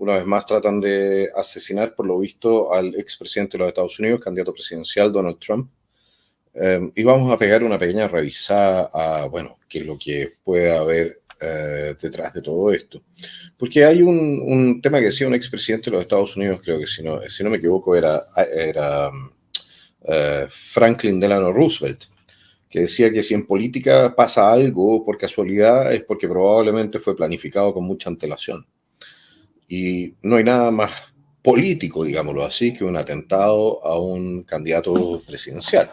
Una vez más tratan de asesinar, por lo visto, al expresidente de los Estados Unidos, candidato presidencial Donald Trump. Y vamos a pegar una pequeña revisada a, bueno, qué es lo que puede haber detrás de todo esto. Porque hay un tema que decía un expresidente de los Estados Unidos, creo que si no me equivoco era Franklin Delano Roosevelt, que decía que si en política pasa algo por casualidad es porque probablemente fue planificado con mucha antelación. Y no hay nada más político, digámoslo así, que un atentado a un candidato presidencial.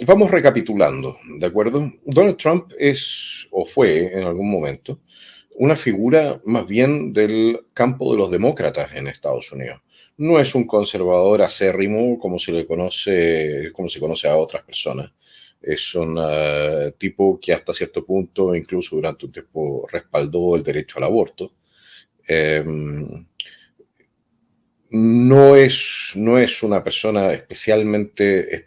Vamos recapitulando, ¿de acuerdo? Donald Trump es, o fue en algún momento, una figura más bien del campo de los demócratas en Estados Unidos. No es un conservador acérrimo como se le conoce, como se conoce a otras personas. Es un tipo que hasta cierto punto, incluso durante un tiempo, respaldó el derecho al aborto. No es una persona especialmente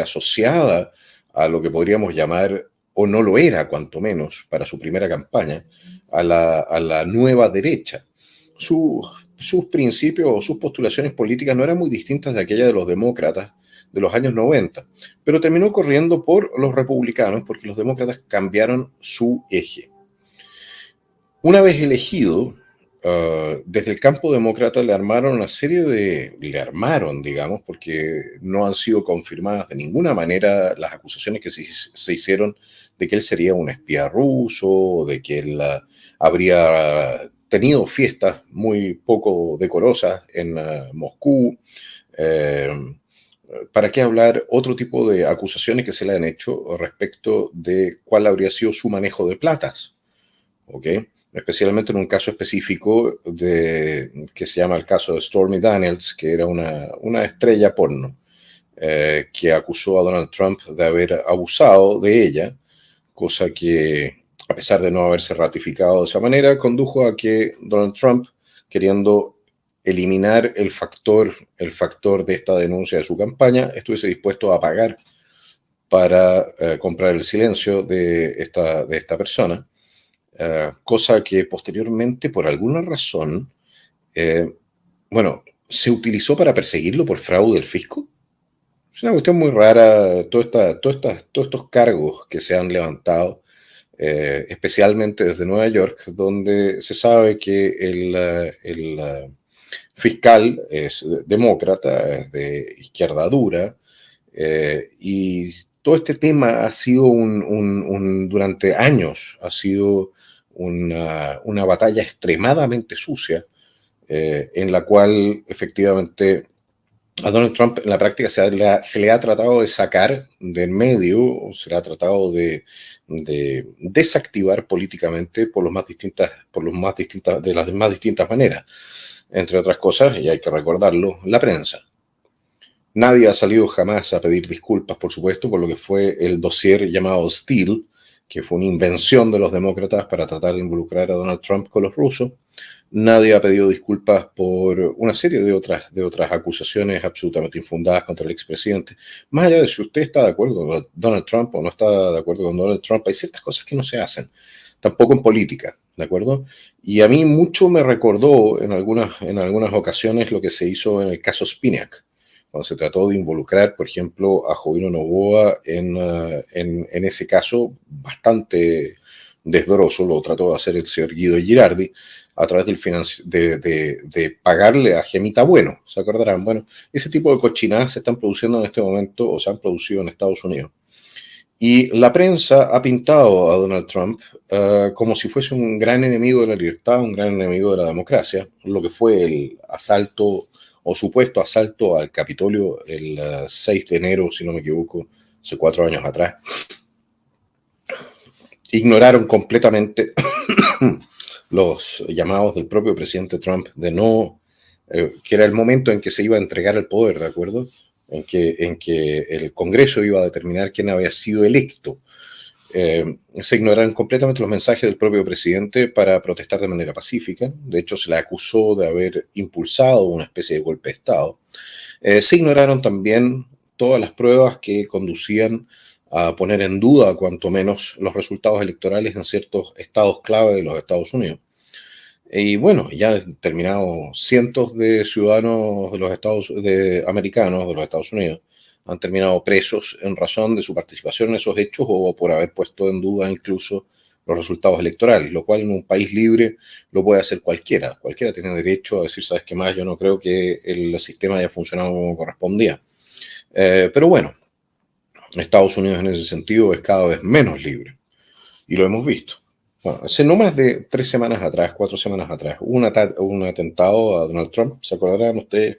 asociada a lo que podríamos llamar, o no lo era, cuanto menos, para su primera campaña, a la nueva derecha. Sus principios o sus postulaciones políticas no eran muy distintas de aquellas de los demócratas de los años 90, pero terminó corriendo por los republicanos porque los demócratas cambiaron su eje. Una vez elegido, desde el campo demócrata le armaron, digamos, porque no han sido confirmadas de ninguna manera las acusaciones que se hicieron de que él sería un espía ruso, de que él habría tenido fiestas muy poco decorosas en Moscú. ¿Para qué hablar otro tipo de acusaciones que se le han hecho respecto de cuál habría sido su manejo de platas? ¿Ok? Especialmente en un caso específico que se llama el caso de Stormy Daniels, que era una estrella porno, que acusó a Donald Trump de haber abusado de ella, cosa que, a pesar de no haberse ratificado de esa manera, condujo a que Donald Trump, queriendo eliminar el factor de esta denuncia de su campaña, estuviese dispuesto a pagar para comprar el silencio de esta persona. Cosa que posteriormente, por alguna razón, se utilizó para perseguirlo por fraude del fisco. Es una cuestión muy rara, todos estos cargos que se han levantado, especialmente desde Nueva York, donde se sabe que el fiscal es demócrata, es de izquierda dura, y todo este tema ha sido durante años, ha sido una batalla extremadamente sucia, en la cual efectivamente a Donald Trump en la práctica se le ha tratado de sacar del medio, o se le ha tratado de desactivar políticamente de las más distintas maneras. Entre otras cosas, y hay que recordarlo, la prensa. Nadie ha salido jamás a pedir disculpas, por supuesto, por lo que fue el dossier llamado Steele, que fue una invención de los demócratas para tratar de involucrar a Donald Trump con los rusos. Nadie ha pedido disculpas por una serie de otras acusaciones absolutamente infundadas contra el expresidente. Más allá de si usted está de acuerdo con Donald Trump o no está de acuerdo con Donald Trump, hay ciertas cosas que no se hacen, tampoco en política, ¿de acuerdo? Y a mí mucho me recordó en algunas ocasiones lo que se hizo en el caso Spinac, cuando se trató de involucrar, por ejemplo, a Jovino Novoa en ese caso bastante desdoroso. Lo trató de hacer el señor Guido Girardi a través de pagarle a Gemita Bueno, ¿se acordarán? Bueno, ese tipo de cochinadas se están produciendo en este momento, o se han producido en Estados Unidos. Y la prensa ha pintado a Donald Trump como si fuese un gran enemigo de la libertad, un gran enemigo de la democracia, lo que fue el asalto o supuesto asalto al Capitolio el 6 de enero, si no me equivoco, hace 4 años atrás. Ignoraron completamente los llamados del propio presidente Trump de que era el momento en que se iba a entregar el poder, ¿de acuerdo? En que el Congreso iba a determinar quién había sido electo. Se ignoraron completamente los mensajes del propio presidente para protestar de manera pacífica. De hecho, se le acusó de haber impulsado una especie de golpe de Estado. Se ignoraron también todas las pruebas que conducían a poner en duda, cuanto menos, los resultados electorales en ciertos estados clave de los Estados Unidos. Y bueno, ya han terminado cientos de ciudadanos de los americanos de los Estados Unidos han terminado presos en razón de su participación en esos hechos o por haber puesto en duda incluso los resultados electorales, lo cual en un país libre lo puede hacer cualquiera. Cualquiera tiene derecho a decir, ¿sabes qué más? Yo no creo que el sistema haya funcionado como correspondía. Pero bueno, Estados Unidos en ese sentido es cada vez menos libre y lo hemos visto. Bueno, hace no más de 3 semanas atrás, 4 semanas atrás, hubo un atentado a Donald Trump. ¿Se acordarán ustedes?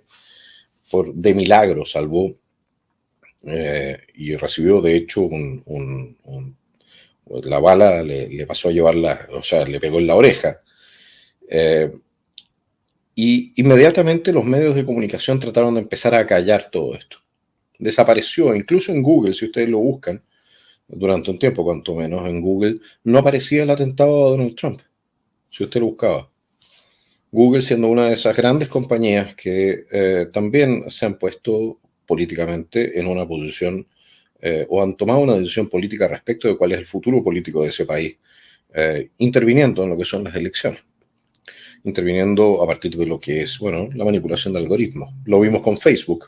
De milagro salvó y recibió, de hecho, la bala le pasó a llevarla, o sea, le pegó en la oreja. Eh, y inmediatamente los medios de comunicación trataron de empezar a callar todo esto. Desapareció, incluso en Google, si ustedes lo buscan, durante un tiempo, cuanto menos en Google, no aparecía el atentado a Donald Trump, si usted lo buscaba. Google siendo una de esas grandes compañías que también se han puesto políticamente en una posición o han tomado una decisión política respecto de cuál es el futuro político de ese país, interviniendo en lo que son las elecciones, interviniendo a partir de lo que es, bueno, la manipulación de algoritmos. Lo vimos con Facebook.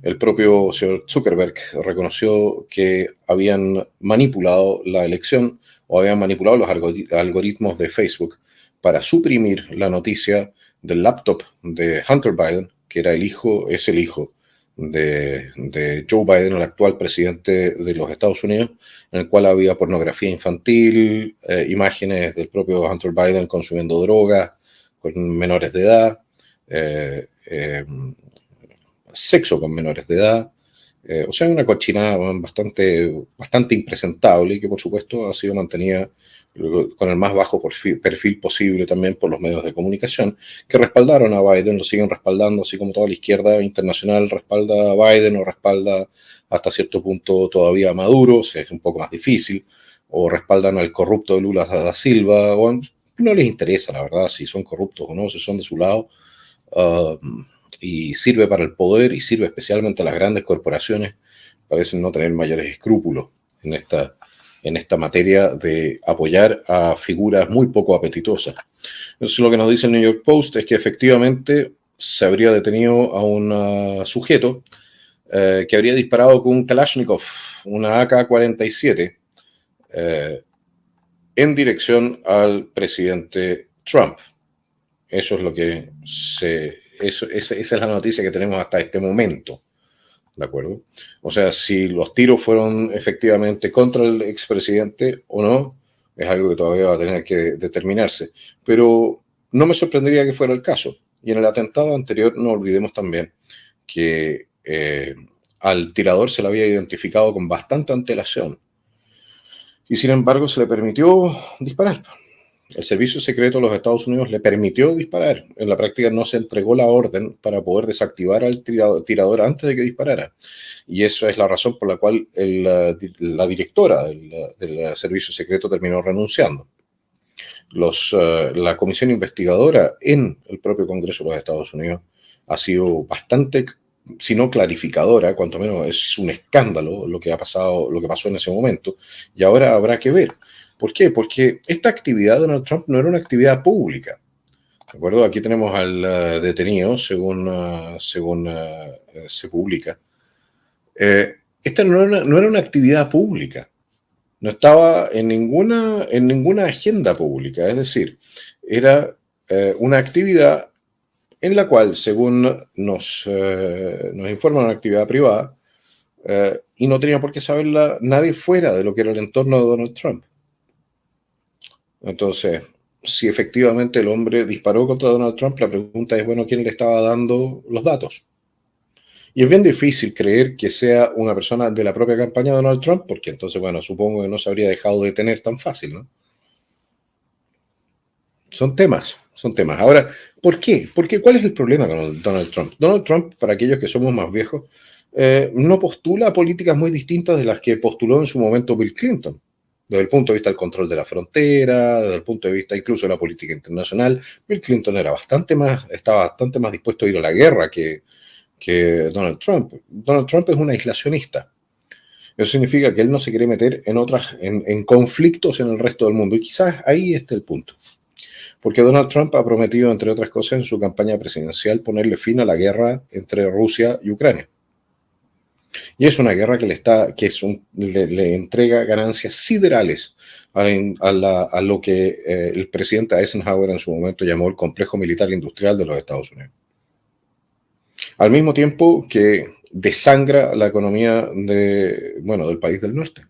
El propio señor Zuckerberg reconoció que habían manipulado la elección o habían manipulado los algoritmos de Facebook para suprimir la noticia del laptop de Hunter Biden, que era es el hijo de Joe Biden, el actual presidente de los Estados Unidos, en el cual había pornografía infantil, imágenes del propio Hunter Biden consumiendo drogas con menores de edad, eh, eh, sexo con menores de edad. O sea, una cochinada bastante impresentable y que por supuesto ha sido mantenida con el más bajo perfil posible también por los medios de comunicación que respaldaron a Biden, lo siguen respaldando, así como toda la izquierda internacional respalda a Biden o respalda hasta cierto punto todavía a Maduro, o sea, es un poco más difícil, o respaldan al corrupto de Lula da Silva, o no les interesa, la verdad, si son corruptos o no, si son de su lado. Uh, y sirve para el poder y sirve especialmente a las grandes corporaciones, parecen no tener mayores escrúpulos en esta materia de apoyar a figuras muy poco apetitosas. Entonces, lo que nos dice el New York Post es que efectivamente se habría detenido a un sujeto que habría disparado con un Kalashnikov, una AK-47, en dirección al presidente Trump. Eso es lo que esa es la noticia que tenemos hasta este momento, ¿de acuerdo? O sea, si los tiros fueron efectivamente contra el expresidente o no, es algo que todavía va a tener que determinarse. Pero no me sorprendería que fuera el caso. Y en el atentado anterior, no olvidemos también que al tirador se le había identificado con bastante antelación. Y sin embargo, se le permitió disparar. El servicio secreto de los Estados Unidos le permitió disparar. En la práctica no se entregó la orden para poder desactivar al tirador antes de que disparara. Y eso es la razón por la cual la directora del servicio secreto terminó renunciando. La comisión investigadora en el propio Congreso de los Estados Unidos ha sido bastante, si no clarificadora, cuanto menos es un escándalo lo que ha pasado, lo que pasó en ese momento. Y ahora habrá que ver. ¿Por qué? Porque esta actividad de Donald Trump no era una actividad pública. ¿De acuerdo? Aquí tenemos al detenido, según se publica. Esta no era una actividad pública. No estaba en ninguna agenda pública. Es decir, era una actividad en la cual, según nos informa, una actividad privada, y no tenía por qué saberla nadie fuera de lo que era el entorno de Donald Trump. Entonces, si efectivamente el hombre disparó contra Donald Trump, la pregunta es, bueno, ¿quién le estaba dando los datos? Y es bien difícil creer que sea una persona de la propia campaña de Donald Trump, porque entonces, bueno, supongo que no se habría dejado detener tan fácil, ¿no? Son temas, son temas. Ahora, ¿por qué? Porque ¿cuál es el problema con Donald Trump? Donald Trump, para aquellos que somos más viejos, no postula políticas muy distintas de las que postuló en su momento Bill Clinton. Desde el punto de vista del control de la frontera, desde el punto de vista incluso de la política internacional, Bill Clinton estaba bastante más dispuesto a ir a la guerra que Donald Trump. Donald Trump es un aislacionista. Eso significa que él no se quiere meter en conflictos en el resto del mundo. Y quizás ahí esté el punto. Porque Donald Trump ha prometido, entre otras cosas, en su campaña presidencial ponerle fin a la guerra entre Rusia y Ucrania. Y es una guerra que le entrega ganancias siderales a lo que el presidente Eisenhower en su momento llamó el complejo militar industrial de los Estados Unidos. Al mismo tiempo que desangra la economía del país del norte.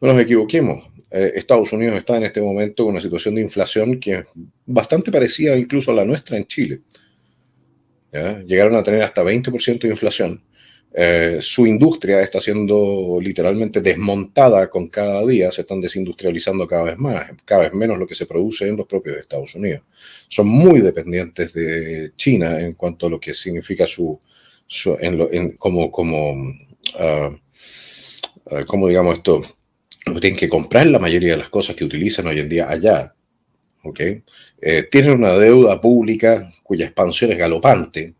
No nos equivoquemos, Estados Unidos está en este momento con una situación de inflación que es bastante parecida incluso a la nuestra en Chile. ¿Ya? Llegaron a tener hasta 20% de inflación. Su industria está siendo literalmente desmontada con cada día, se están desindustrializando cada vez más, cada vez menos lo que se produce en los propios Estados Unidos. Son muy dependientes de China en cuanto a lo que significa como digamos esto, tienen que comprar la mayoría de las cosas que utilizan hoy en día allá. ¿Okay? Tienen una deuda pública cuya expansión es galopante.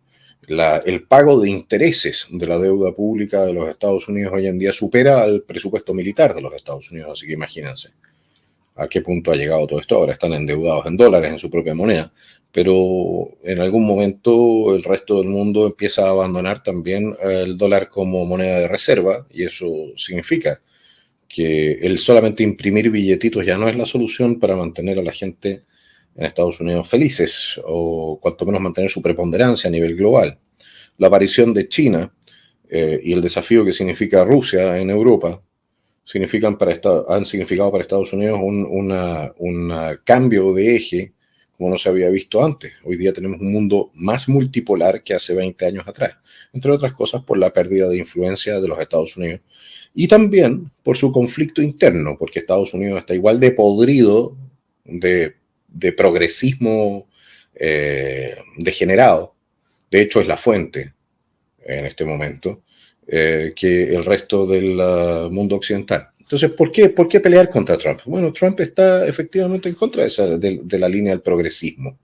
El pago de intereses de la deuda pública de los Estados Unidos hoy en día supera al presupuesto militar de los Estados Unidos, así que imagínense a qué punto ha llegado todo esto. Ahora están endeudados en dólares, en su propia moneda, pero en algún momento el resto del mundo empieza a abandonar también el dólar como moneda de reserva, y eso significa que el solamente imprimir billetitos ya no es la solución para mantener a la gente en Estados Unidos felices, o cuanto menos mantener su preponderancia a nivel global. La aparición de China y el desafío que significa Rusia en Europa han significado para Estados Unidos un cambio de eje como no se había visto antes. Hoy día tenemos un mundo más multipolar que hace 20 años atrás, entre otras cosas por la pérdida de influencia de los Estados Unidos y también por su conflicto interno, porque Estados Unidos está igual de podrido de progresismo degenerado. De hecho, es la fuente en este momento que el resto del mundo occidental. Entonces, ¿por qué pelear contra Trump? Bueno, Trump está efectivamente en contra de la línea del progresismo,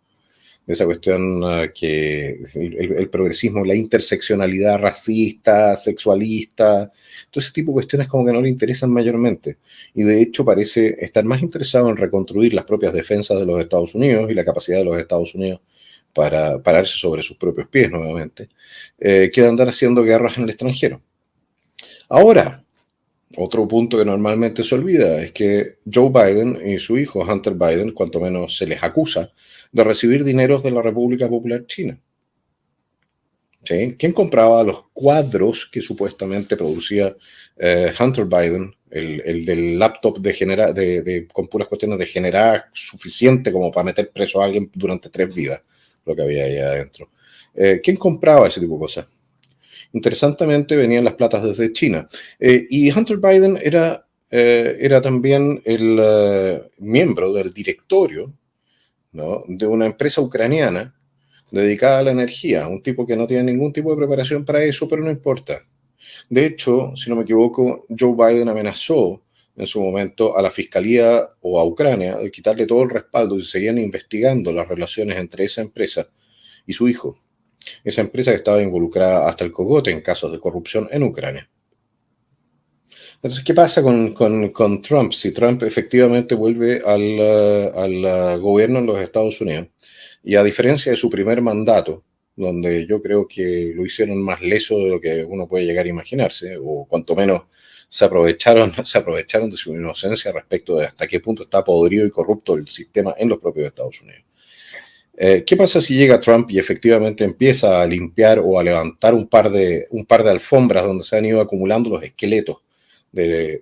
de esa cuestión que el progresismo, la interseccionalidad racista, sexualista, todo ese tipo de cuestiones como que no le interesan mayormente. Y de hecho parece estar más interesado en reconstruir las propias defensas de los Estados Unidos y la capacidad de los Estados Unidos para pararse sobre sus propios pies nuevamente, que de andar haciendo guerras en el extranjero. Ahora, otro punto que normalmente se olvida es que Joe Biden y su hijo Hunter Biden, cuanto menos se les acusa de recibir dineros de la República Popular China. ¿Sí? ¿Quién compraba los cuadros que supuestamente producía Hunter Biden, el del laptop con puras cuestiones degeneradas suficiente como para meter preso a alguien durante 3 vidas, lo que había ahí adentro? ¿Quién compraba ese tipo de cosas? Interesantemente venían las platas desde China. Y Hunter Biden era también el miembro del directorio, ¿no?, de una empresa ucraniana dedicada a la energía, un tipo que no tiene ningún tipo de preparación para eso, pero no importa. De hecho, si no me equivoco, Joe Biden amenazó en su momento a la fiscalía o a Ucrania de quitarle todo el respaldo y seguían investigando las relaciones entre esa empresa y su hijo. Esa empresa que estaba involucrada hasta el cogote en casos de corrupción en Ucrania. Entonces, ¿qué pasa con Trump? Si Trump efectivamente vuelve al gobierno en los Estados Unidos, y a diferencia de su primer mandato, donde yo creo que lo hicieron más leso de lo que uno puede llegar a imaginarse, o cuanto menos se aprovecharon de su inocencia respecto de hasta qué punto está podrido y corrupto el sistema en los propios Estados Unidos. ¿Qué pasa si llega Trump y efectivamente empieza a limpiar o a levantar un par de alfombras donde se han ido acumulando los esqueletos de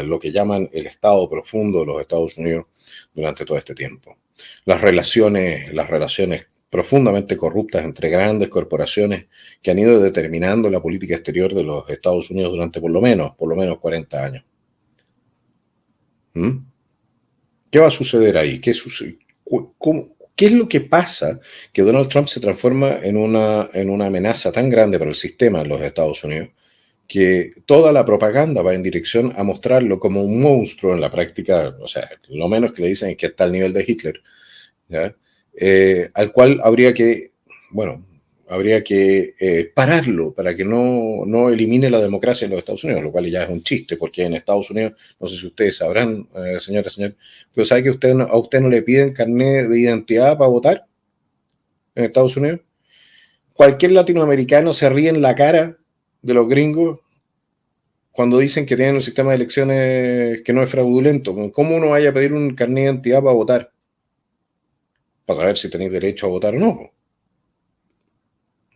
lo que llaman el Estado profundo de los Estados Unidos durante todo este tiempo? Las relaciones profundamente corruptas entre grandes corporaciones que han ido determinando la política exterior de los Estados Unidos durante por lo menos 40 años. ¿Qué va a suceder ahí? ¿Qué es lo que pasa que Donald Trump se transforma en una amenaza tan grande para el sistema en los Estados Unidos que toda la propaganda va en dirección a mostrarlo como un monstruo en la práctica? O sea, lo menos que le dicen es que está al nivel de Hitler, ¿ya? Al cual habría que, bueno, habría que pararlo para que no elimine la democracia en los Estados Unidos, lo cual ya es un chiste, porque en Estados Unidos, no sé si ustedes sabrán, señora, señor, pero ¿sabe que a usted no le piden carnet de identidad para votar en Estados Unidos? Cualquier latinoamericano se ríe en la cara de los gringos cuando dicen que tienen un sistema de elecciones que no es fraudulento. ¿Cómo uno vaya a pedir un carnet de identidad para votar? Para saber si tenéis derecho a votar o no.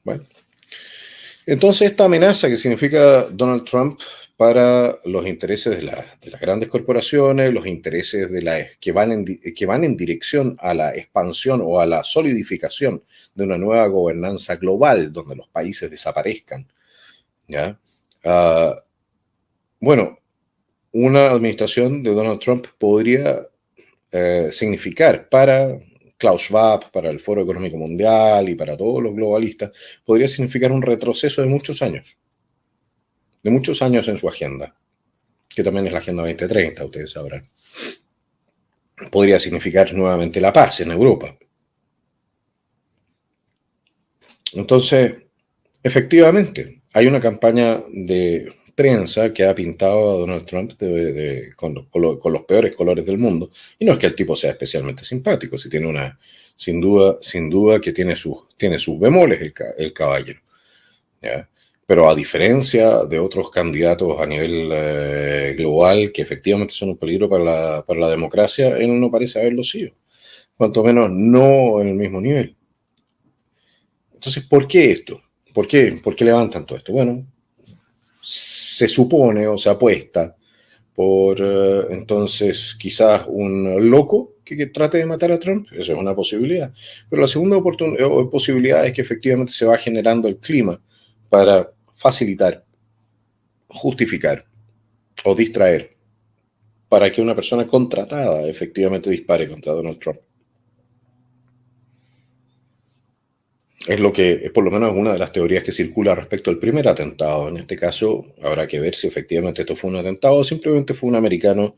Bueno. Entonces, esta amenaza que significa Donald Trump para los intereses de las grandes corporaciones, los intereses que van en dirección a la expansión o a la solidificación de una nueva gobernanza global donde los países desaparezcan, ¿ya? Bueno, una administración de Donald Trump podría significar para Klaus Schwab, para el Foro Económico Mundial y para todos los globalistas, podría significar un retroceso de muchos años en su agenda, que también es la Agenda 2030, ustedes sabrán. Podría significar nuevamente la paz en Europa. Entonces, efectivamente, hay una campaña de prensa que ha pintado a Donald Trump con los peores colores del mundo. Y no es que el tipo sea especialmente simpático, si tiene sin duda que tiene sus bemoles el caballero, ¿ya? Pero a diferencia de otros candidatos a nivel global que efectivamente son un peligro para la democracia, él no parece haberlo sido, cuanto menos no en el mismo nivel. Entonces, ¿por qué esto? ¿Por qué levantan todo esto? Bueno, se supone o se apuesta por entonces quizás un loco que trate de matar a Trump. Esa es una posibilidad. Pero la segunda posibilidad es que efectivamente se va generando el clima para facilitar, justificar o distraer para que una persona contratada efectivamente dispare contra Donald Trump. Es lo que es por lo menos una de las teorías que circula respecto al primer atentado. En este caso, habrá que ver si efectivamente esto fue un atentado o simplemente fue un americano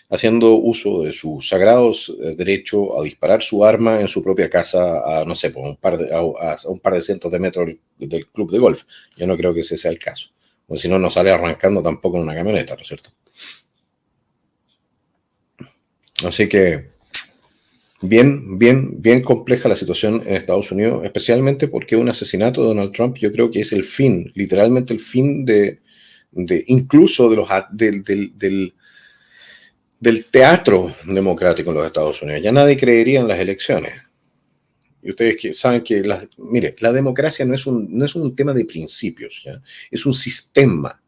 haciendo uso de su sagrado derecho a disparar su arma en su propia casa a, no sé, a un par de cientos de metros del club de golf. Yo no creo que ese sea el caso. O si no, no sale arrancando tampoco en una camioneta, ¿no es cierto? Así que bien compleja la situación en Estados Unidos, especialmente porque un asesinato de Donald Trump yo creo que es el fin, literalmente el fin incluso del teatro democrático en los Estados Unidos. Ya nadie creería en las elecciones. Y ustedes saben que, mire, la democracia no es un tema de principios, ¿ya? Es un sistema.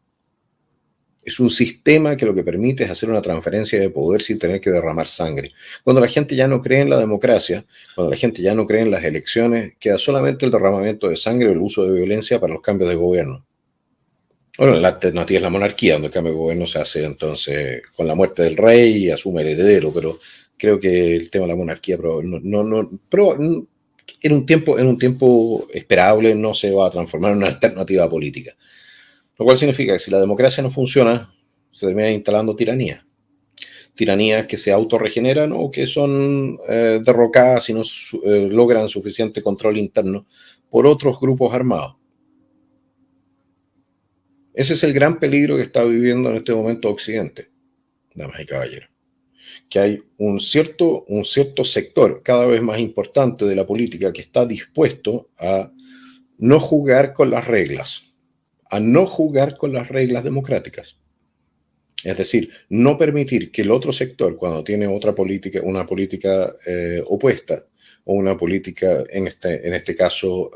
Es un sistema que lo que permite es hacer una transferencia de poder sin tener que derramar sangre. Cuando la gente ya no cree en la democracia, cuando la gente ya no cree en las elecciones, queda solamente el derramamiento de sangre o el uso de violencia para los cambios de gobierno. Bueno, la alternativa es la monarquía, donde el cambio de gobierno se hace entonces con la muerte del rey y asume el heredero, pero creo que el tema de la monarquía en un tiempo esperable no se va a transformar en una alternativa política. Lo cual significa que si la democracia no funciona, se termina instalando tiranía. Tiranías que se autorregeneran o que son derrocadas si no logran suficiente control interno por otros grupos armados. Ese es el gran peligro que está viviendo en este momento Occidente, damas y caballeros. Que hay un cierto sector cada vez más importante de la política que está dispuesto a no jugar con las reglas, democráticas. Es decir, no permitir que el otro sector, cuando tiene una política opuesta, o una política, en este caso,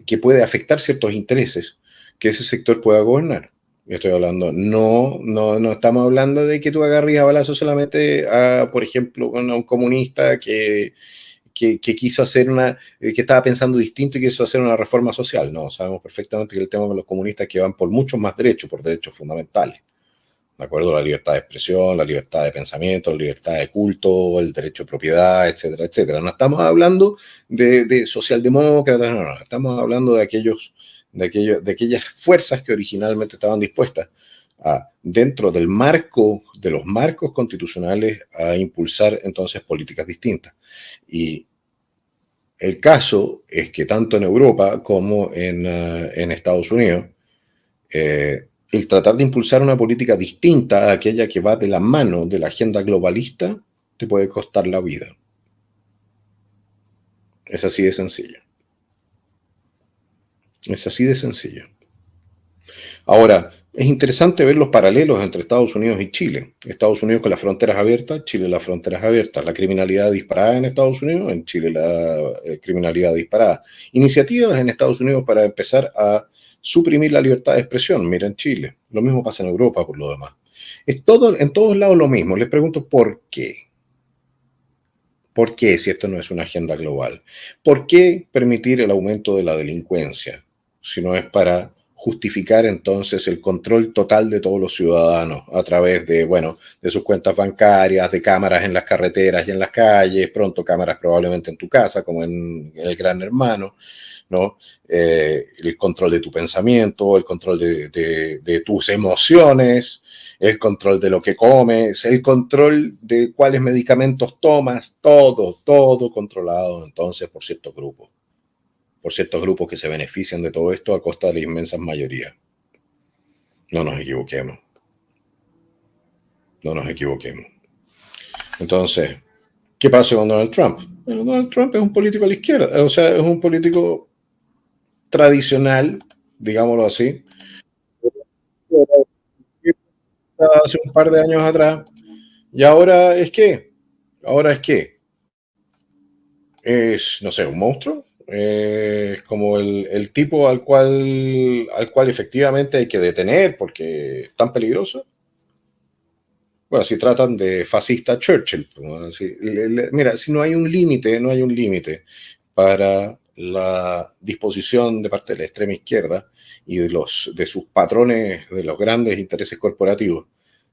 que puede afectar ciertos intereses, que ese sector pueda gobernar. Yo estoy hablando, no estamos hablando de que tú agarres a balazo solamente a, por ejemplo, a un comunista que quiso hacer que estaba pensando distinto y quiso hacer una reforma social. No, sabemos perfectamente que el tema con los comunistas es que van por muchos más derechos, por derechos fundamentales. ¿De acuerdo? La libertad de expresión, la libertad de pensamiento, la libertad de culto, el derecho de propiedad, etcétera, etcétera. No estamos hablando de socialdemócratas, no, estamos hablando de aquellas fuerzas que originalmente estaban dispuestas dentro de los marcos constitucionales, a impulsar entonces políticas distintas. Y El caso es que tanto en Europa como en Estados Unidos, el tratar de impulsar una política distinta a aquella que va de la mano de la agenda globalista te puede costar la vida. Es así de sencillo. Es así de sencillo. Ahora, es interesante ver los paralelos entre Estados Unidos y Chile. Estados Unidos con las fronteras abiertas, Chile las fronteras abiertas. La criminalidad disparada en Estados Unidos, en Chile la criminalidad disparada. Iniciativas en Estados Unidos para empezar a suprimir la libertad de expresión. Mira en Chile. Lo mismo pasa en Europa por lo demás. Es todo, en todos lados lo mismo. Les pregunto por qué. ¿Por qué si esto no es una agenda global? ¿Por qué permitir el aumento de la delincuencia si no es para justificar entonces el control total de todos los ciudadanos a través de, bueno, de sus cuentas bancarias, de cámaras en las carreteras y en las calles, pronto cámaras probablemente en tu casa, como en el Gran Hermano, ¿no? El control de tu pensamiento, el control de tus emociones, el control de lo que comes, el control de cuáles medicamentos tomas, todo controlado entonces por ciertos grupos que se benefician de todo esto a costa de la inmensa mayoría. No nos equivoquemos. No nos equivoquemos. Entonces, ¿qué pasa con Donald Trump? Bueno, Donald Trump es un político a la izquierda, o sea, es un político tradicional, digámoslo así, hace un par de años atrás, y ahora es que es, no sé, un monstruo, es como el tipo al cual efectivamente hay que detener porque es tan peligroso. Bueno, si tratan de fascista Churchill, ¿no? Mira, si no hay un límite, no hay un límite para la disposición de parte de la extrema izquierda y de sus patrones, de los grandes intereses corporativos,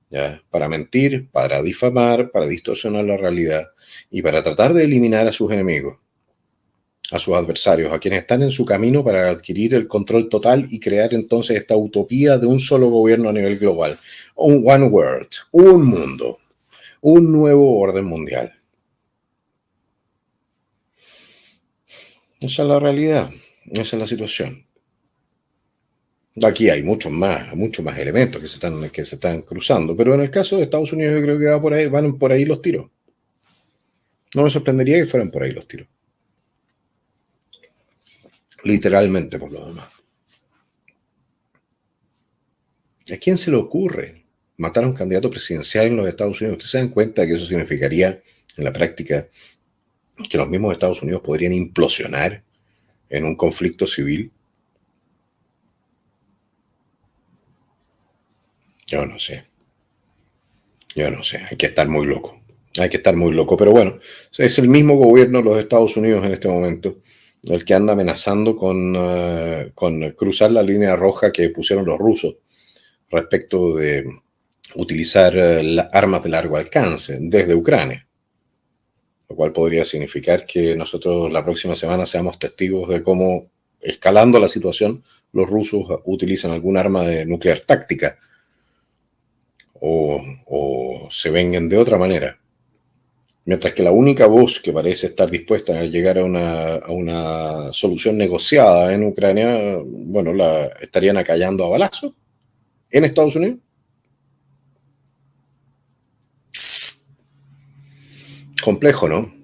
¿ya? Para mentir, para difamar, para distorsionar la realidad y para tratar de eliminar a sus enemigos, a sus adversarios, a quienes están en su camino para adquirir el control total y crear entonces esta utopía de un solo gobierno a nivel global. Un One World, un mundo, un nuevo orden mundial. Esa es la realidad, esa es la situación. Aquí hay muchos más elementos que se están cruzando, pero en el caso de Estados Unidos yo creo que van por ahí los tiros. No me sorprendería que fueran por ahí los tiros. Literalmente, por lo demás. ¿A quién se le ocurre matar a un candidato presidencial en los Estados Unidos? ¿Ustedes se dan cuenta que eso significaría en la práctica que los mismos Estados Unidos podrían implosionar en un conflicto civil? Yo no sé. Hay que estar muy loco. Pero bueno, es el mismo gobierno de los Estados Unidos en este momento el que anda amenazando con cruzar la línea roja que pusieron los rusos respecto de utilizar armas de largo alcance desde Ucrania, lo cual podría significar que nosotros la próxima semana seamos testigos de cómo, escalando la situación, los rusos utilizan algún arma nuclear táctica o se vengan de otra manera. Mientras que la única voz que parece estar dispuesta a llegar a una solución negociada en Ucrania, bueno, la estarían acallando a balazos en Estados Unidos. Complejo, ¿no?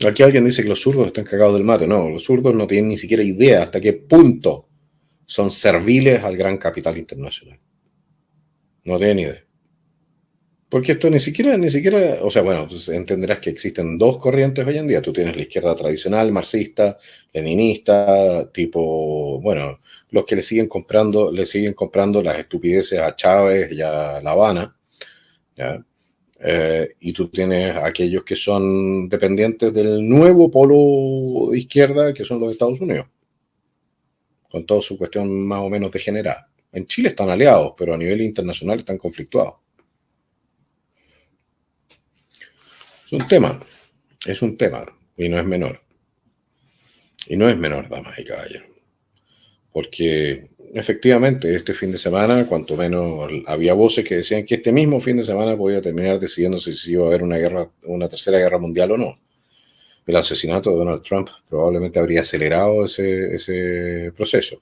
Aquí alguien dice que los zurdos están cagados del mate. No, los zurdos no tienen ni siquiera idea hasta qué punto son serviles al gran capital internacional. No tienen idea. Porque esto ni siquiera, o sea, bueno, tú entenderás que existen dos corrientes hoy en día. Tú tienes la izquierda tradicional, marxista, leninista, tipo, bueno, los que le siguen comprando las estupideces a Chávez y a La Habana, ¿ya? Y tú tienes aquellos que son dependientes del nuevo polo de izquierda, que son los Estados Unidos, con toda su cuestión más o menos degenerada. En Chile están aliados, pero a nivel internacional están conflictuados. Es un tema, y no es menor. Y no es menor, damas y caballeros. Porque efectivamente este fin de semana, cuanto menos había voces que decían que este mismo fin de semana podía terminar decidiéndose si iba a haber una tercera guerra mundial o no. el asesinato de Donald Trump probablemente habría acelerado ese proceso.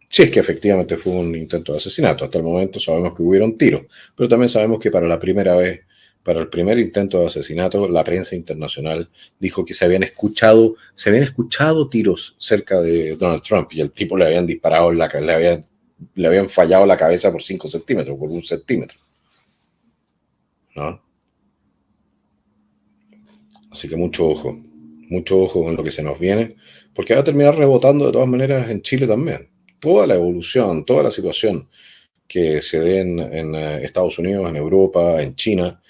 Si es que efectivamente fue un intento de asesinato. Hasta el momento sabemos que hubieron tiros, pero también sabemos que para la primera vez, para el primer intento de asesinato, la prensa internacional dijo que se habían escuchado tiros cerca de Donald Trump y el tipo le habían disparado le habían fallado la cabeza por 5 centímetros, por 1 centímetro, ¿no? Así que mucho ojo con lo que se nos viene, porque va a terminar rebotando de todas maneras en Chile también. Toda la evolución, toda la situación que se dé en Estados Unidos, en Europa, en China,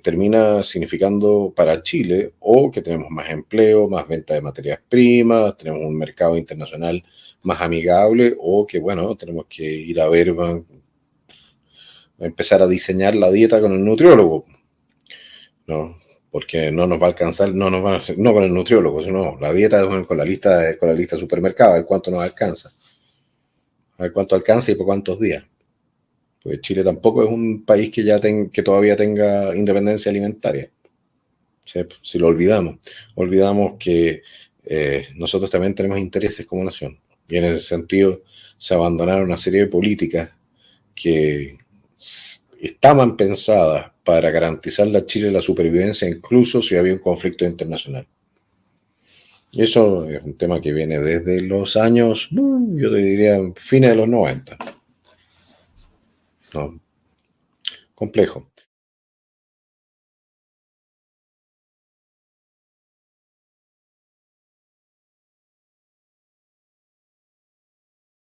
termina significando para Chile o que tenemos más empleo, más venta de materias primas, tenemos un mercado internacional más amigable o que, bueno, tenemos que ir a ver, a empezar a diseñar la dieta con el nutriólogo, ¿no? Porque no nos va a alcanzar, no con el nutriólogo, sino la dieta con la lista de supermercado, a ver cuánto nos alcanza, a ver cuánto alcanza y por cuántos días. Pues Chile tampoco es un país que que todavía tenga independencia alimentaria. ¿Sí? Si lo olvidamos que nosotros también tenemos intereses como nación. Y en ese sentido se abandonaron una serie de políticas que estaban pensadas para garantizarle a Chile la supervivencia, incluso si había un conflicto internacional. Y eso es un tema que viene desde los años, yo te diría, fines de los 90. ¿No? Complejo.